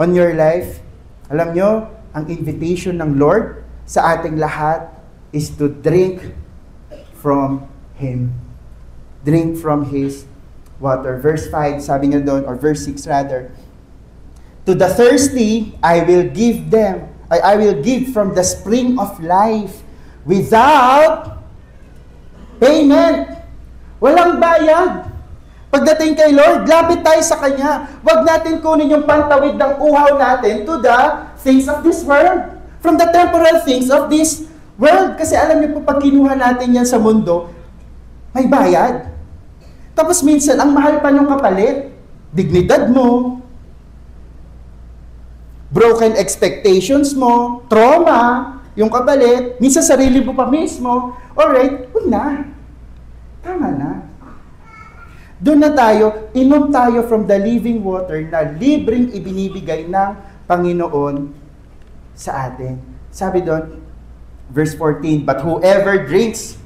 On your life? Alam nyo, ang invitation ng Lord sa ating lahat is to drink from Him. Drink from His water. Verse 5, sabi nga doon, or verse 6 rather, to the thirsty, I will give from the spring of life without payment. Walang bayad. Pagdating kay Lord, lapit tayo sa Kanya. Huwag natin kunin yung pantawid ng uhaw natin to the things of this world. From the temporal things of this world. Kasi alam niyo po, pag kinuha natin yan sa mundo, may bayad. Tapos minsan, ang mahal pa nung kapalit. Dignidad mo, broken expectations mo, trauma, yung kapalit, minsan sarili mo pa mismo. Alright, huwag na. Tama na. Doon na tayo, inom tayo from the living water na libreng ibinibigay ng Panginoon sa atin. Sabi doon, verse 14, but whoever drinks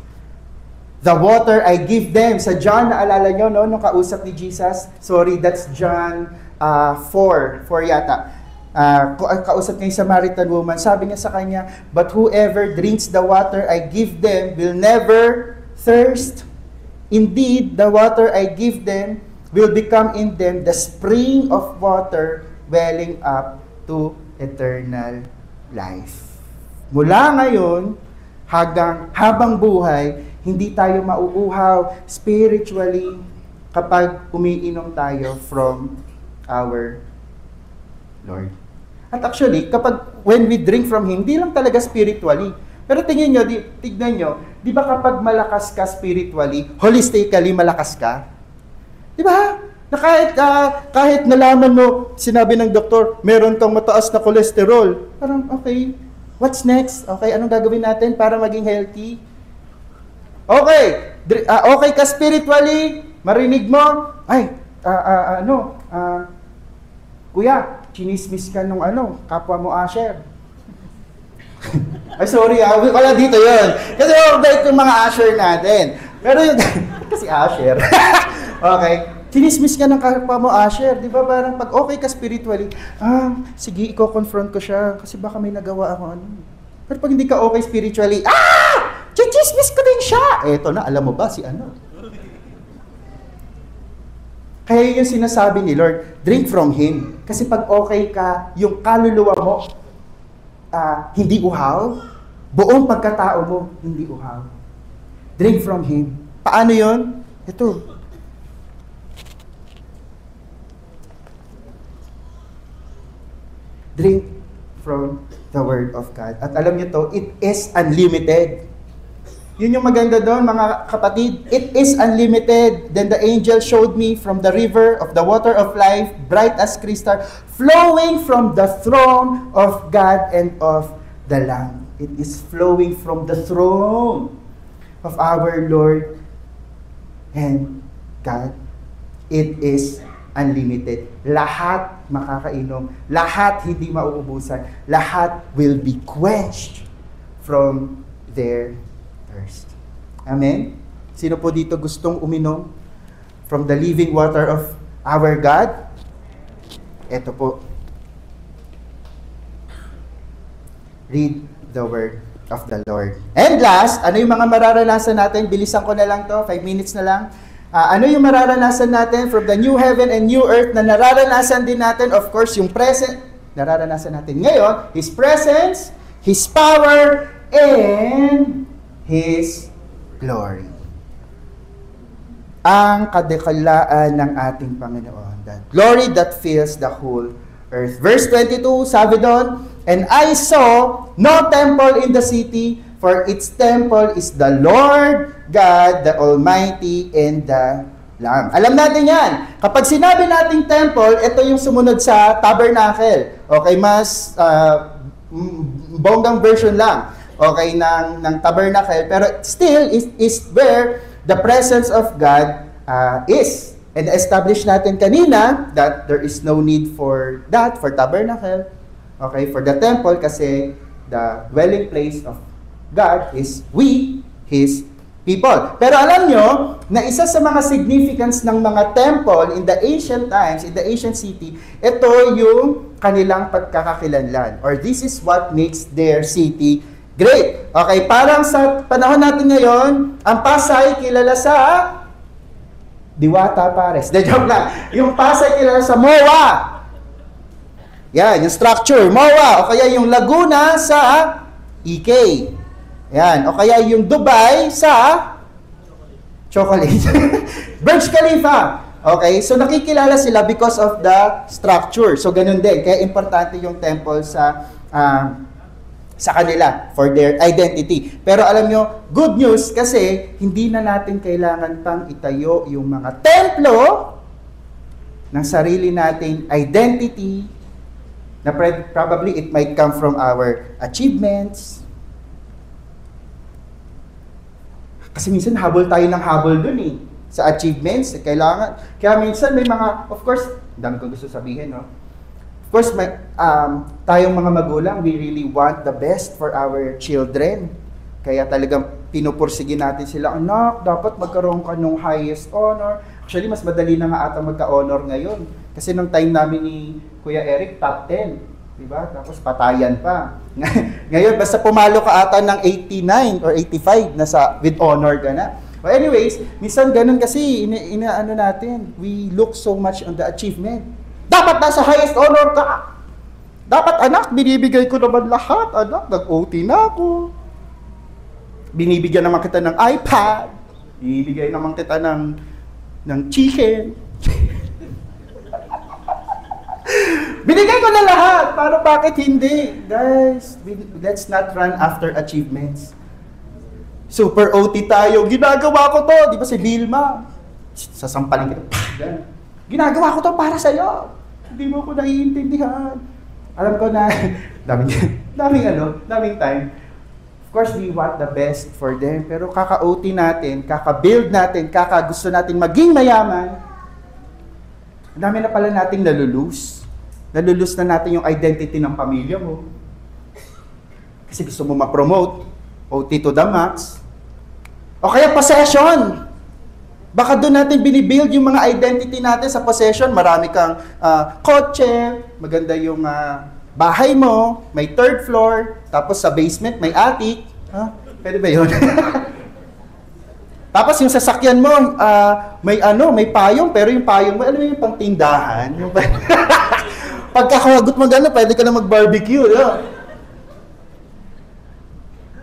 the water I give them. Sa John, naalala nyo, no, nung kausap ni Jesus? Sorry, that's John 4 yata. Kausap niya yung Samaritan woman. Sabi niya sa kanya, but whoever drinks the water I give them will never thirst. Indeed, the water I give them will become in them the spring of water welling up to eternal life. Mula ngayon, habang buhay, hindi tayo mauuhaw spiritually kapag umiinom tayo from our Lord. At actually, when we drink from Him, hindi lang talaga spiritually. Pero tignan nyo, di ba kapag malakas ka spiritually, holistically malakas ka? Di ba? Na kahit nalaman mo, sinabi ng doktor, meron kang mataas na cholesterol. Parang, okay, what's next? Okay, anong gagawin natin para maging healthy? Okay, okay ka spiritually, marinig mo, kuya, chinismis ka nung kapwa mo Asher. Ay, sorry wala dito yun. Kasi mabait yung mga Asher natin. Pero yung, kasi Asher. Okay, chinismis ka ng kapwa mo Asher. Di ba parang pag okay ka spiritually, sige, i-confront ko siya kasi baka may nagawa ako Pero pag hindi ka okay spiritually, chichismis ko din siya. Eto na, alam mo ba si ano? Kaya yung sinasabi ni Lord, drink from Him. Kasi pag okay ka, yung kaluluwa mo, hindi uhaw, buong pagkatao mo, hindi uhaw. Drink from Him. Paano yun? Ito. Drink from the Word of God. At alam niyo to, it is unlimited. Yun yung maganda doon, mga kapatid. It is unlimited. Then the angel showed me from the river of the water of life, bright as crystal, flowing from the throne of God and of the Lamb. It is flowing from the throne of our Lord and God. It is unlimited. Lahat makakainom. Lahat hindi mauubusan. Lahat will be quenched from their thirst. Amen? Sino po dito gustong uminom from the living water of our God? Ito po. Read the word of the Lord. And last, ano yung mga mararanasan natin? Bilisan ko na lang to, 5 minutes na lang. Ano yung mararanasan natin from the new heaven and new earth na nararanasan din natin? Of course, yung present, nararanasan natin ngayon, His presence, His power, and His glory. ang kadakilaan ng ating Panginoon. The glory that fills the whole earth. Verse 22, sabi doon, and I saw no temple in the city, for its temple is the Lord God, the Almighty, and the Lamb. Alam natin yan. Kapag sinabi nating temple, ito yung sumunod sa tabernacle. Okay, mas bonggang version lang. Okay, ng tabernacle. Pero still, is where the presence of God is. And establish natin kanina that there is no need for that, for tabernacle. Okay, for the temple, kasi the dwelling place of God is we, His people. Pero alam nyo, na isa sa mga significance ng mga temple in the ancient times, in the ancient city, ito yung kanilang pagkakakilanlan. Or this is what makes their city great. Okay, parang sa panahon natin ngayon, ang Pasay kilala sa Diwata Pares. De joke lang. Yung Pasay kilala sa MOA. Yan, yung structure, MOA. O kaya yung Laguna sa EK. Yan. O kaya yung Dubai sa chocolate. Burj Khalifa. Okay? So nakikilala sila because of the structure. So ganun din. Kaya importante yung temple sa kanila for their identity. Pero alam nyo, good news kasi hindi na natin kailangan pang itayo yung mga templo ng sarili nating identity na probably it might come from our achievements. Kasi minsan habol tayo ng habol dun eh. Sa achievements, kailangan. Kaya minsan may mga, of course, dami kong gusto sabihin, no? Of course, may, tayong mga magulang, we really want the best for our children. Kaya talagang pinupursige natin sila, anak, dapat magkaroon ka ng highest honor. Actually, mas madali na nga ata magka-honor ngayon. Kasi nung time namin ni Kuya Eric, top 10. Diba? Tapos patayan pa. Ngayon, basta pumalo ka ata ng 89 or 85, nasa with honor ka na. Well, anyways, minsan ganun kasi, inaano natin, we look so much on the achievement. Dapat nasa highest honor ka. Dapat anak, binibigay ko naman lahat. Anak, nag-OT na ako. Binibigyan naman kita ng iPad. Binibigay naman kita ng chicken. Binigay ko na lahat. Para bakit hindi? Guys, let's not run after achievements. Super OT tayo. Ginagawa ko to. Di ba si Vilma? Sasampalin kita. Ginagawa ko to para sa'yo. Hindi mo ko naiintindihan. Alam ko na, daming time. Of course, we want the best for them. Pero kaka-OT natin, kaka-build natin, kaka-gusto natin maging mayaman, ang dami na pala nating nalulus. Nalulus na natin yung identity ng pamilya mo. Kasi gusto mo ma-promote, OT to the max. O kaya possession. Baka doon natin binibuild yung mga identity natin sa possession. Marami kang kotse, maganda yung bahay mo, may third floor, tapos sa basement may attic. Pwede ba yun? Tapos yung sasakyan mo, may payong, pero yung payong mo, alam mo yung pangtindahan? Yung pagkakawagot mo gano'n, pwede ka na mag-barbecue. No?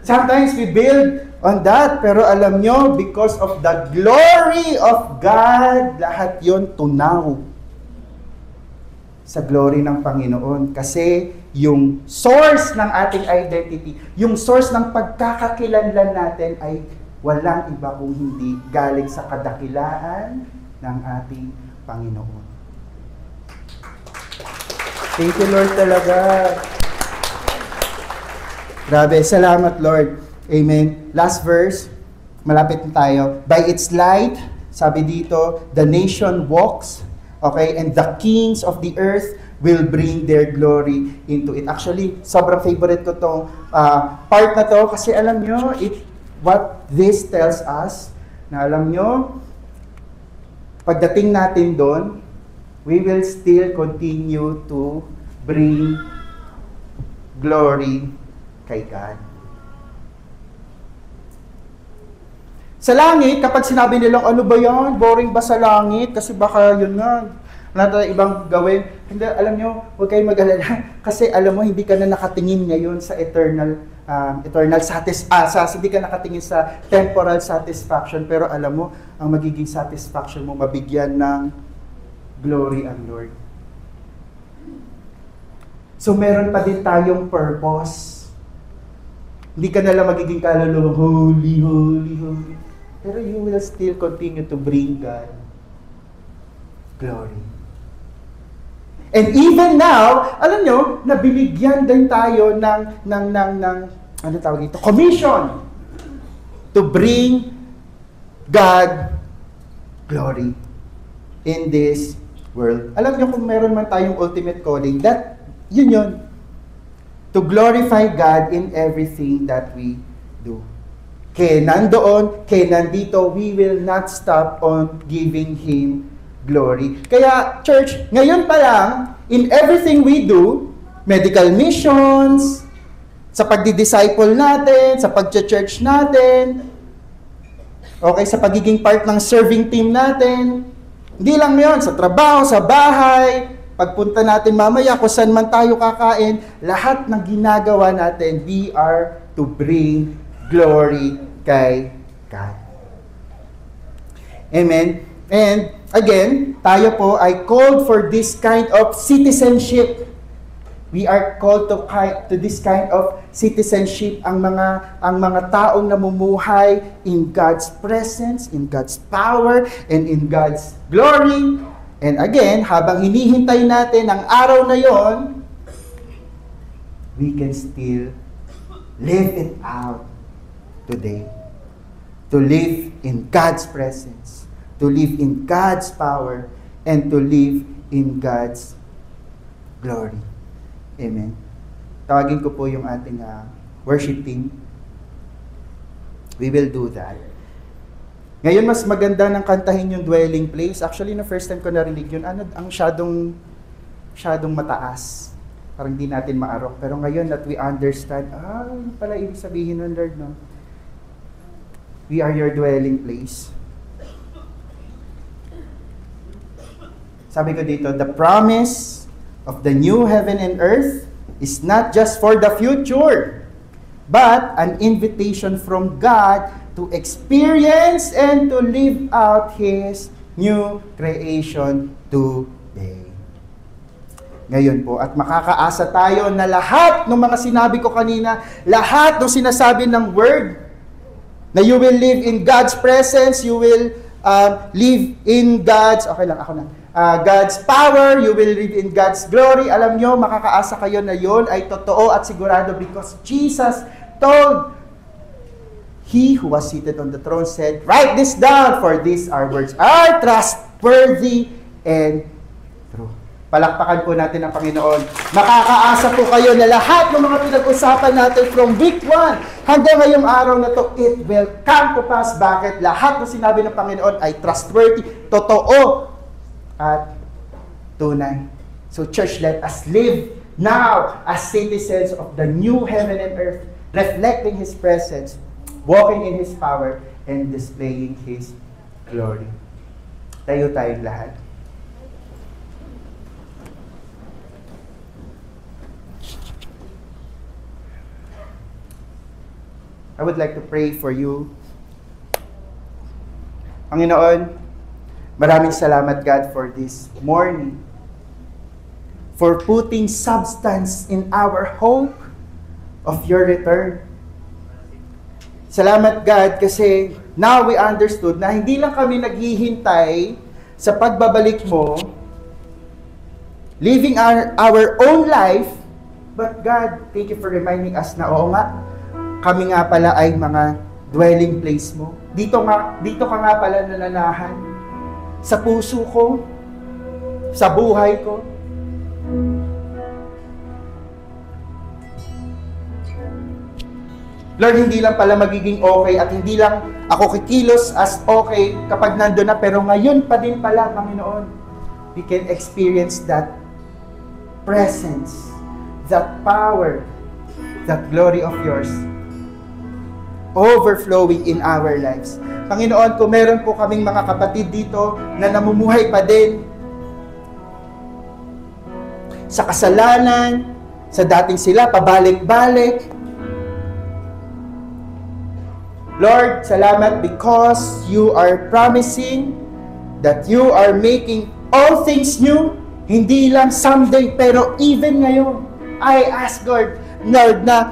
Sometimes we build on that, pero alam nyo, because of the glory of God, lahat yon tunaw sa glory ng Panginoon. Kasi yung source ng ating identity, yung source ng pagkakakilanlan natin ay walang iba kung hindi galing sa kadakilaan ng ating Panginoon. Thank you, Lord, talaga. Grabe, salamat, Lord. Amen. Last verse, malapit na tayo. By its light, sabi dito, the nation walks, okay, and the kings of the earth will bring their glory into it. Actually, sobrang favorite ko tong part na to kasi alam nyo, what this tells us, na alam nyo, pagdating natin doon, we will still continue to bring glory kay God. Sa langit, kapag sinabi nilang, ano ba yan? Boring ba sa langit? Kasi baka yun nga, wala tayong ibang gawin. Hindi, alam nyo, huwag kayong mag-alala. Kasi alam mo, hindi ka na nakatingin ngayon sa eternal eternal hindi ka nakatingin sa temporal satisfaction, pero alam mo, ang magiging satisfaction mo, mabigyan ng glory ang Lord. So meron pa din tayong purpose. Hindi ka nalang magiging kaluluwa, holy, holy, holy. Pero you will still continue to bring God glory. And even now, alam nyo, nabinigyan din tayo ng ano tawag ito? Commission to bring God glory in this world. Alam nyo, kung meron man tayong ultimate calling, yun. To glorify God in everything that we do. Kaya nandoon, kaya nandito, we will not stop on giving Him glory. Kaya, church, ngayon pa lang, in everything we do, medical missions, sa pagdi-disciple natin, sa pag-church natin, okay, sa pagiging part ng serving team natin, hindi lang yun, sa trabaho, sa bahay, pagpunta natin mamaya, kung saan man tayo kakain, lahat ng ginagawa natin, we are to bring glory kay God. Amen? And again, tayo po ay called for this kind of citizenship. We are called to this kind of citizenship, ang mga taong namumuhay in God's presence, in God's power, and in God's glory. And again, habang hinihintay natin ang araw na yon, we can still live it out today. To live in God's presence, to live in God's power, and to live in God's glory. Amen. Tawagin ko po yung ating worship team. We will do that. Ngayon, mas maganda ng kantahin yung dwelling place. Actually, na first time ko narinig yun, ang syadong mataas. Parang di natin maarok. Pero ngayon that we understand, yun pala ibig sabihin ng Lord, no? We are your dwelling place. Sabi ko dito, the promise of the new heaven and earth is not just for the future, but an invitation from God to experience and to live out His new creation today. Ngayon po, at makakaasa tayo na lahat ng mga sinabi ko kanina, lahat ng sinasabi ng Word, na you will live in God's presence, you will live in God's, God's power, you will live in God's glory. Alam nyo, makakaasa kayo na yon ay totoo at sigurado because Jesus told, He who was seated on the throne said, write this down, for these are words are trustworthy and true. Palakpakan po natin ang Panginoon. Makakaasa po kayo na lahat ng mga pinag-usapan natin from week 1 hanggang ngayong araw na to, it will come to pass. Bakit? Lahat ng sinabi ng Panginoon ay trustworthy, totoo, at tunay. So church, let us live now as citizens of the new heaven and earth, reflecting His presence, walking in His power, and displaying His glory. Tayo tayong lahat. I would like to pray for you. Panginoon, maraming salamat, God, for this morning, for putting substance in our hope of your return. Salamat, God, kasi now we understood na hindi lang kami naghihintay sa pagbabalik mo, living our own life, but God, thank you for reminding us na oo nga, kami nga pala ay mga dwelling place mo. Dito ka nga pala nananahan sa puso ko, sa buhay ko. Lord, hindi lang pala magiging okay at hindi lang ako kikilos as okay kapag nandun na, pero ngayon pa din pala, Panginoon, we can experience that presence, that power, that glory of yours overflowing in our lives. Panginoon, kung meron po kaming mga kapatid dito na namumuhay pa din sa kasalanan, sa dating sila, pabalik-balik, Lord, salamat because you are promising that you are making all things new. Hindi lang someday, pero even ngayon. I ask Lord na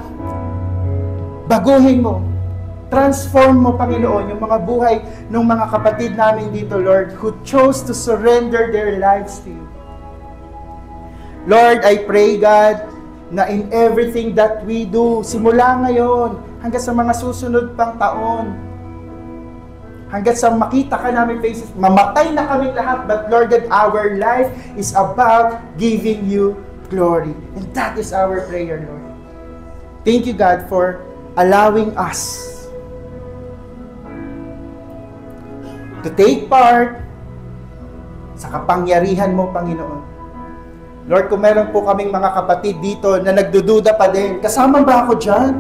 baguhin mo, transform mo, Panginoon, yung mga buhay ng mga kapatid namin dito, Lord, who chose to surrender their lives to you. Lord, I pray, God, na in everything that we do, simula ngayon, hanggang sa mga susunod pang taon, hanggang sa makita ka namin faces, mamatay na kami lahat, but Lord, that our life is about giving you glory. And that is our prayer, Lord. Thank you, God, for allowing us to take part sa kapangyarihan mo, Panginoon. Lord, kung meron po kaming mga kapatid dito na nagdududa pa din, kasama ba ako dyan?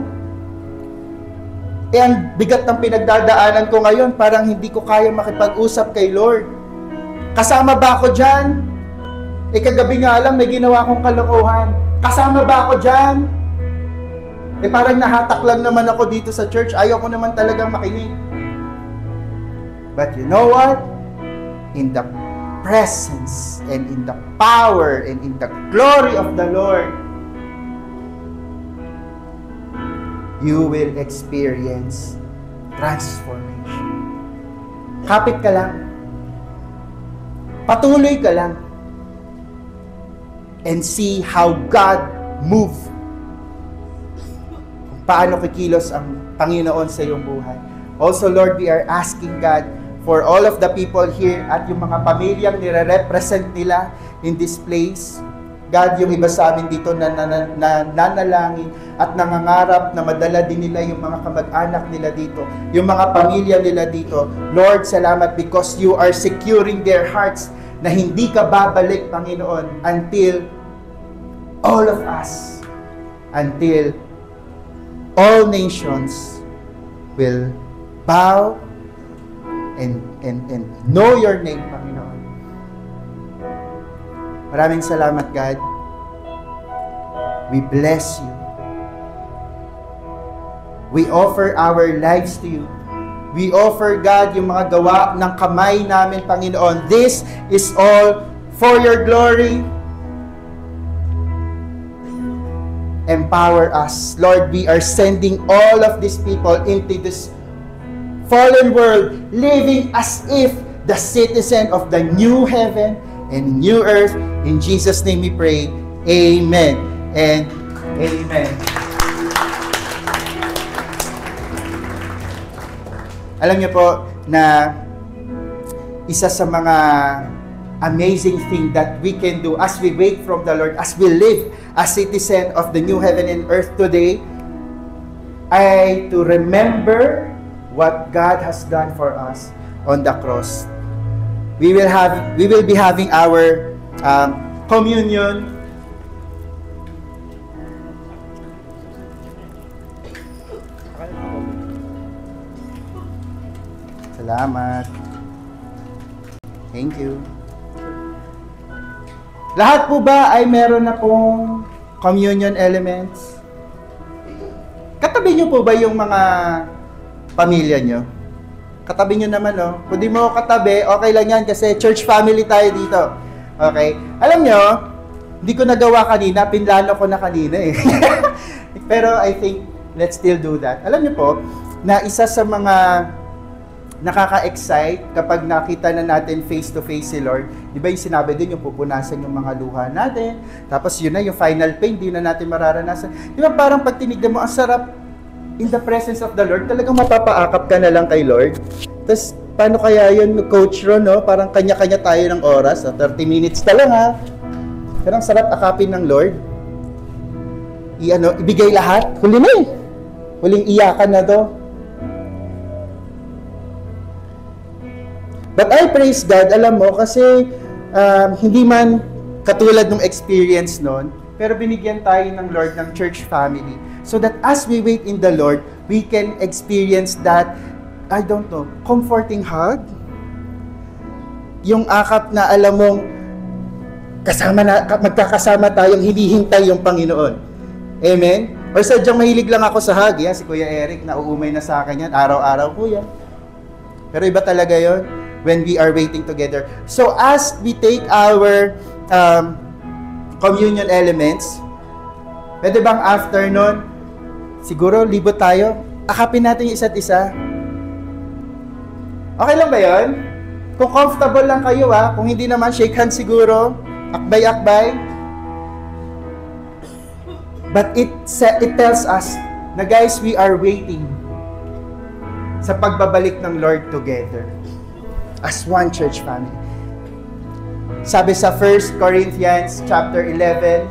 Eh, ang bigat ng pinagdadaanan ko ngayon, parang hindi ko kaya makipag-usap kay Lord. Kasama ba ako dyan? Eh, kagabi nga lang, may ginawa akong kalokohan. Kasama ba ako dyan? Eh, parang nahatak lang naman ako dito sa church. Ayaw ko naman talagang makinig. But you know what? In the presence and in the power and in the glory of the Lord, you will experience transformation. Kapit ka lang. Patuloy ka lang. And see how God move. Kung paano kikilos ang Panginoon sa iyong buhay. Also, Lord, we are asking God for all of the people here at yung mga pamilyang nire-represent nila in this place. God, yung iba sa amin dito na nanalangin at nangangarap na madala din nila yung mga kamag-anak nila dito, yung mga pamilya nila dito. Lord, salamat because you are securing their hearts na hindi ka babalik, Panginoon, until all of us, until all nations will bow and know your name, Panginoon. Maraming salamat, God. We bless you. We offer our lives to you. We offer, God, yung mga gawa ng kamay namin, Panginoon. This is all for your glory. Empower us. Lord, we are sending all of these people into this fallen world, living as if the citizen of the new heaven and new earth. In Jesus' name we pray. Amen and amen. Alam niyo po na isa sa mga amazing thing that we can do as we wait from the Lord, as we live as citizen of the new heaven and earth today, ay to remember what God has done for us on the cross. We will be having our communion. Salamat. Thank you. Lahat po ba ay meron na pong communion elements? Katabi niyo po ba yung mga pamilya nyo? Katabi nyo naman, no? Kung di mo katabi, okay lang yan kasi church family tayo dito. Okay? Alam nyo, hindi ko nagawa kanina, pinlano ko na kanina eh. Pero I think, let's still do that. Alam nyo po, na isa sa mga nakaka-excite kapag nakita na natin face-to-face si Lord, di ba yung sinabi din, yung pupunasan yung mga luha natin, tapos yun na, yung final pain, di na natin mararanasan. Di ba parang pag tinignan mo, ang sarap in the presence of the Lord, talagang mapapaakap ka na lang kay Lord. Tapos, paano kaya yun, Coach Ron, no? Parang kanya-kanya tayo ng oras, 30 minutes na lang, ha? Pero ang sarap akapin ng Lord. Ibigay lahat. Huli na eh. Huling iyakan na to. But I praise God, alam mo, kasi hindi man katulad ng experience nun, pero binigyan tayo ng Lord ng church family. So that as we wait in the Lord, we can experience that, I don't know, comforting hug. Yung akap na alam mong magkakasama tayong hinihintay yung Panginoon. Amen? Or sadyang mahilig lang ako sa hug. Yan, si Kuya Eric, nauumay na sa akin yan. Araw-araw po yan. Pero iba talaga yon when we are waiting together. So as we take our communion elements, pwede bang after nun, siguro libot tayo, akapin natin yung isa't isa? Okay lang ba yon? Kung comfortable lang kayo kung hindi naman, shake hands siguro, akbay-akbay. But it tells us na guys, we are waiting sa pagbabalik ng Lord together as one church family. Sabi sa 1 Corinthians chapter 11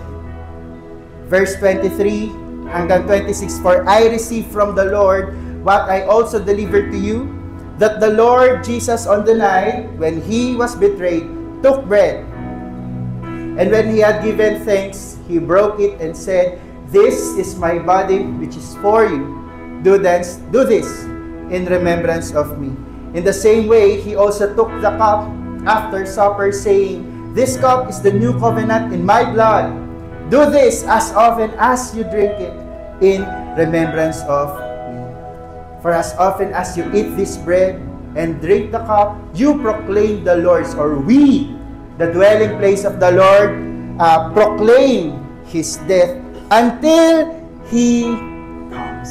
verse 23 hanggang 26, "For I received from the Lord what I also delivered to you, that the Lord Jesus on the night when he was betrayed took bread. And when he had given thanks, he broke it and said, 'This is my body which is for you. Do this in remembrance of me.' In the same way, he also took the cup after supper, saying, 'This cup is the new covenant in my blood. Do this as often as you drink it in remembrance of me. For as often as you eat this bread and drink the cup, you proclaim the Lord's,'" or we, the dwelling place of the Lord, proclaim his death until he comes.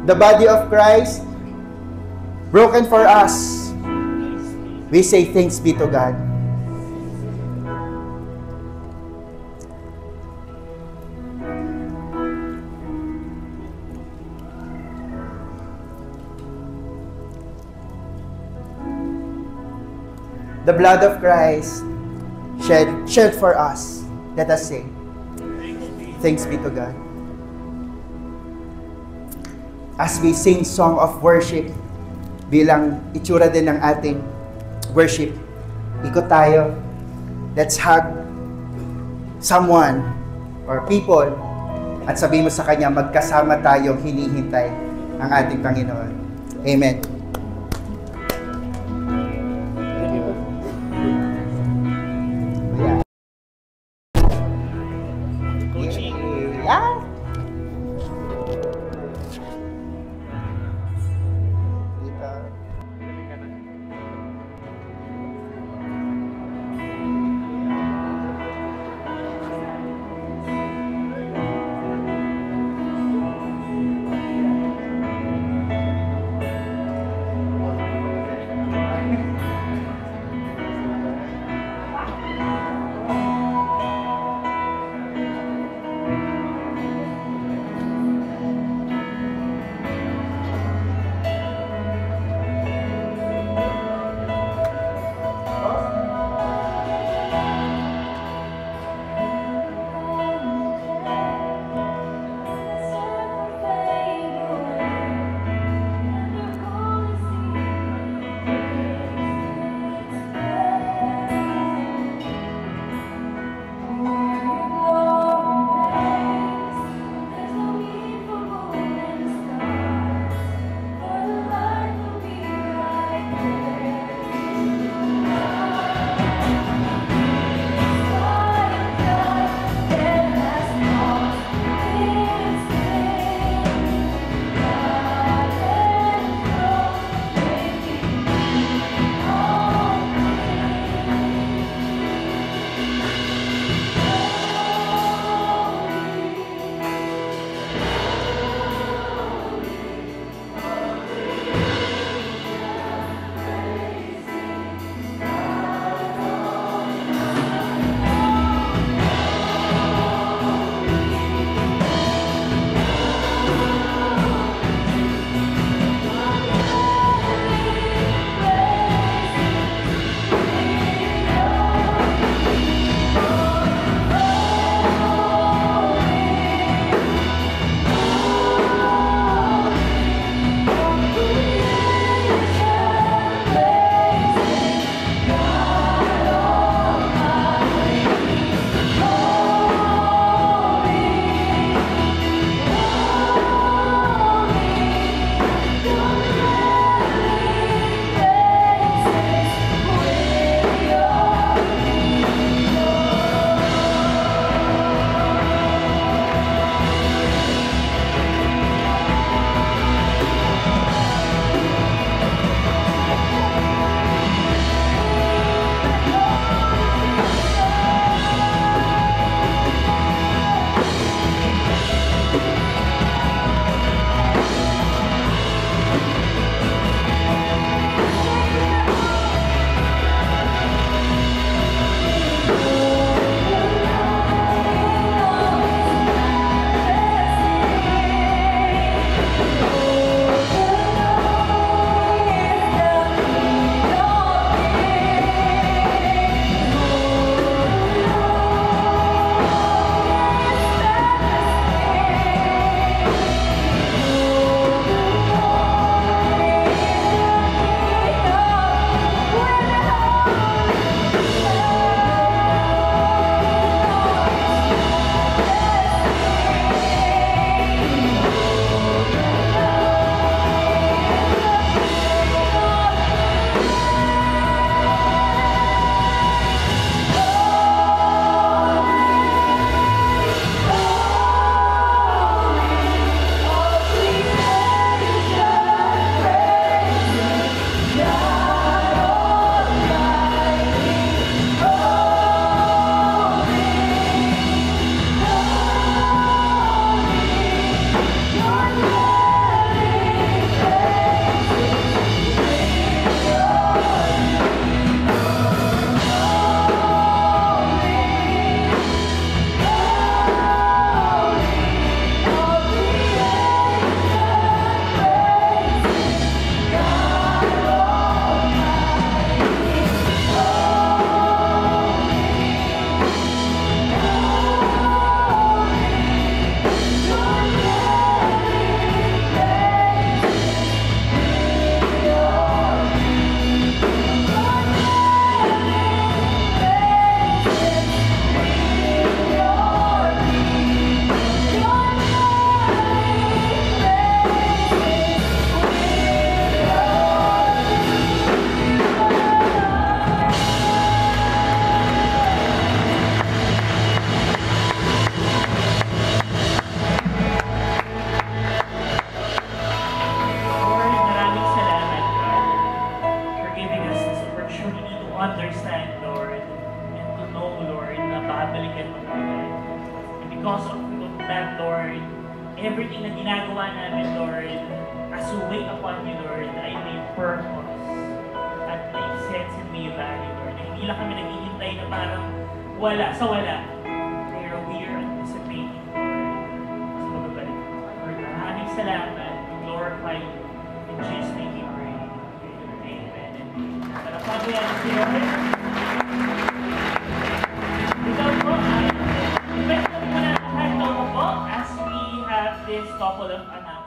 The body of Christ, broken for us. We say thanks be to God. The blood of Christ shed for us. Let us say, thanks be to God. As we sing song of worship, bilang itsura din ng ating worship, ikot tayo. Let's hug someone or people at sabihin mo sa kanya, magkasama tayong hinihintay ang ating Panginoon. Amen. babalikan mo po yan. And because of that, Lord, everything na ginagawa namin, Lord, as we wait upon you, Lord, ay may purpose at may sense and may value, Lord. Na hindi lang kami naghihintay na parang wala, sa wala. Pero we are anticipating, Lord, sa pagbabalik. Lord, maraming salamat. We glorify you. In Jesus' name we pray. Amen. Para pag-uyan si Lord. Ikaw po ay, invite mo muna lahat po as we have this couple of announcements.